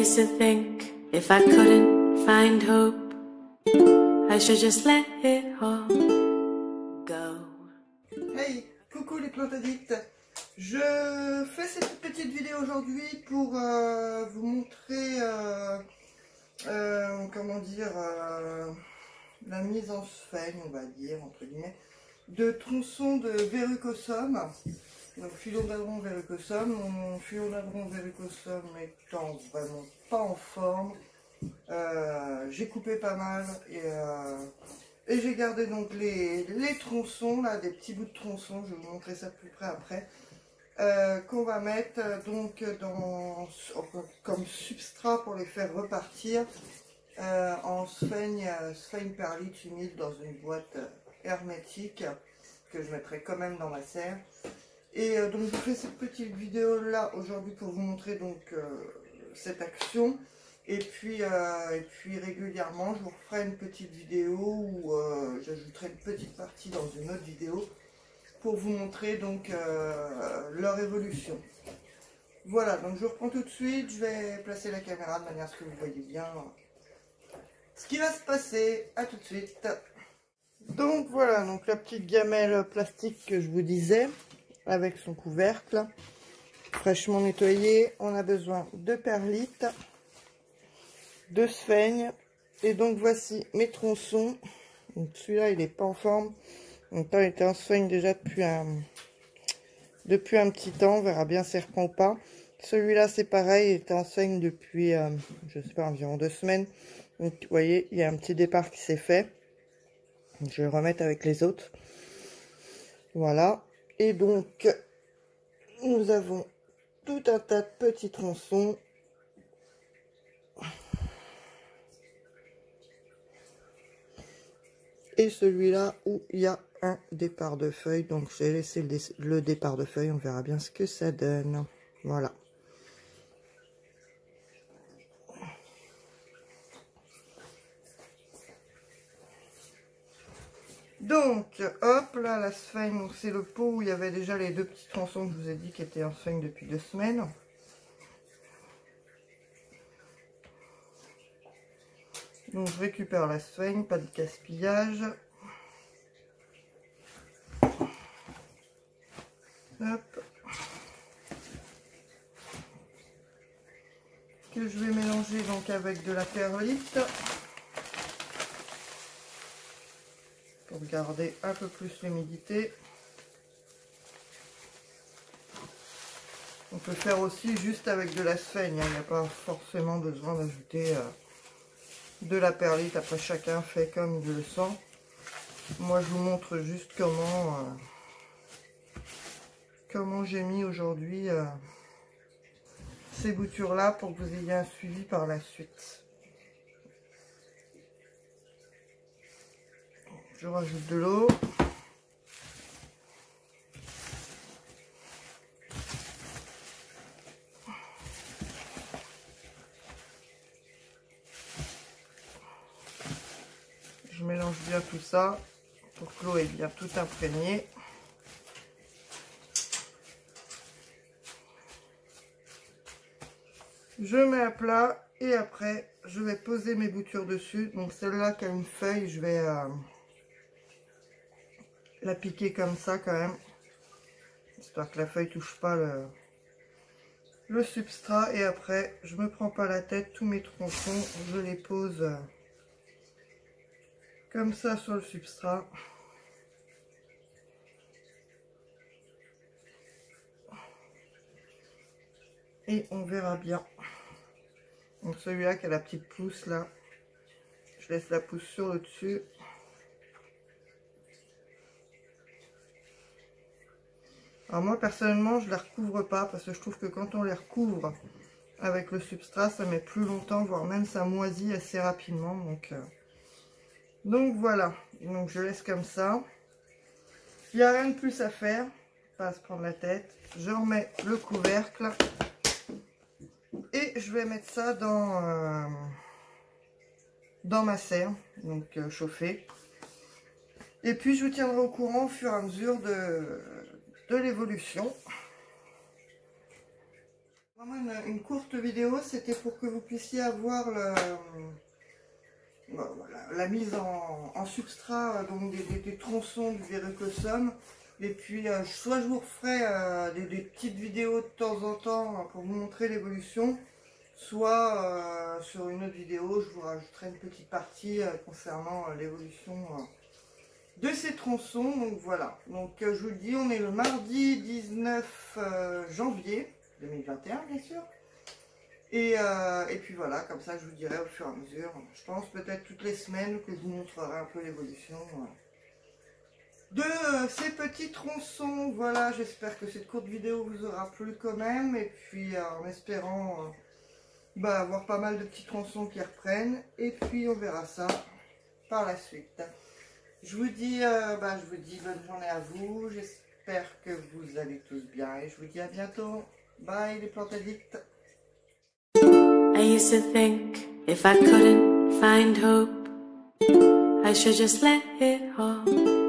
used to think if I couldn't find hope, I should just let it all go. Hey, coucou les plantes addicts. Je fais cette petite vidéo aujourd'hui pour vous montrer comment dire la mise en sphène, on va dire entre guillemets, de tronçons de verrucosum. Donc philodendron verrucosum. Mon philodendron verrucosum étant vraiment pas en forme, j'ai coupé pas mal et j'ai gardé donc les tronçons là, des petits bouts de tronçons. Je vais vous montrer ça de plus près après. Qu'on va mettre donc comme substrat pour les faire repartir en sphène perlite humide dans une boîte hermétique que je mettrai quand même dans ma serre. Et donc je fais cette petite vidéo là aujourd'hui pour vous montrer donc cette action. Et puis régulièrement je vous referai une petite vidéo où j'ajouterai une petite partie dans une autre vidéo pour vous montrer donc leur évolution. Voilà, donc je reprends tout de suite, je vais placer la caméra de manière à ce que vous voyez bien ce qui va se passer. À tout de suite. Donc voilà, donc la petite gamelle plastique que je vous disais, avec son couvercle, fraîchement nettoyé. On a besoin de perlite, de sphène, et donc voici mes tronçons. Celui-là il n'est pas en forme. Donc là, il était en sphène déjà depuis un petit temps. On verra bien si ça reprend ou pas. Celui-là, c'est pareil. Il était en sphène depuis, je sais pas, environ 2 semaines. Donc, vous voyez, il y a un petit départ qui s'est fait. Je vais le remettre avec les autres. Voilà. Et donc, nous avons tout un tas de petits tronçons. Et celui-là où il y a un départ de feuilles, donc j'ai laissé le départ de feuilles, on verra bien ce que ça donne. Voilà. Donc, hop, là, la sphène, c'est le pot où il y avait déjà les 2 petits tronçons que je vous ai dit qui étaient en sphène depuis 2 semaines. Donc, je récupère la sphène, pas de gaspillage. Hop. Que je vais mélanger donc avec de la perlite pour garder un peu plus l'humidité. On peut faire aussi juste avec de la sphène, hein. Il n'y a pas forcément besoin d'ajouter de la perlite. Après, chacun fait comme il le sent. Moi je vous montre juste comment j'ai mis aujourd'hui ces boutures là pour que vous ayez un suivi par la suite. Je rajoute de l'eau. Je mélange bien tout ça pour que l'eau est bien tout imprégnée. Je mets à plat et après je vais poser mes boutures dessus. Donc celle-là qui a une feuille, je vais la piquer comme ça quand même, histoire que la feuille touche pas le substrat. Et après je me prends pas la tête, tous mes tronçons je les pose comme ça sur le substrat. Et on verra bien. Donc celui-là qui a la petite pousse là, je laisse la pousse sur le dessus. Alors moi personnellement je ne la recouvre pas parce que je trouve que quand on les recouvre avec le substrat ça met plus longtemps, voire même ça moisit assez rapidement. Donc voilà, donc je laisse comme ça. Il n'y a rien de plus à faire, pas à se prendre la tête. Je remets le couvercle et je vais mettre ça dans ma serre, donc chauffée. Et puis je vous tiendrai au courant au fur et à mesure de l'évolution. Vraiment une courte vidéo, c'était pour que vous puissiez avoir la mise en substrat donc des tronçons du Verrucosum. Et puis soit je vous referai des petites vidéos de temps en temps pour vous montrer l'évolution, soit sur une autre vidéo je vous rajouterai une petite partie concernant l'évolution de ces tronçons. Donc voilà, donc je vous le dis, on est le mardi 19 janvier 2021 bien sûr. Et puis voilà, comme ça je vous dirai au fur et à mesure, je pense peut-être toutes les semaines que je vous montrerai un peu l'évolution de ces petits tronçons. Voilà, j'espère que cette courte vidéo vous aura plu quand même, et puis en espérant avoir pas mal de petits tronçons qui reprennent, et puis on verra ça par la suite. Je vous dis bonne journée à vous, j'espère que vous allez tous bien, et je vous dis à bientôt. Bye les plantes addicts. I used to think if I couldn't find hope, I should just let it all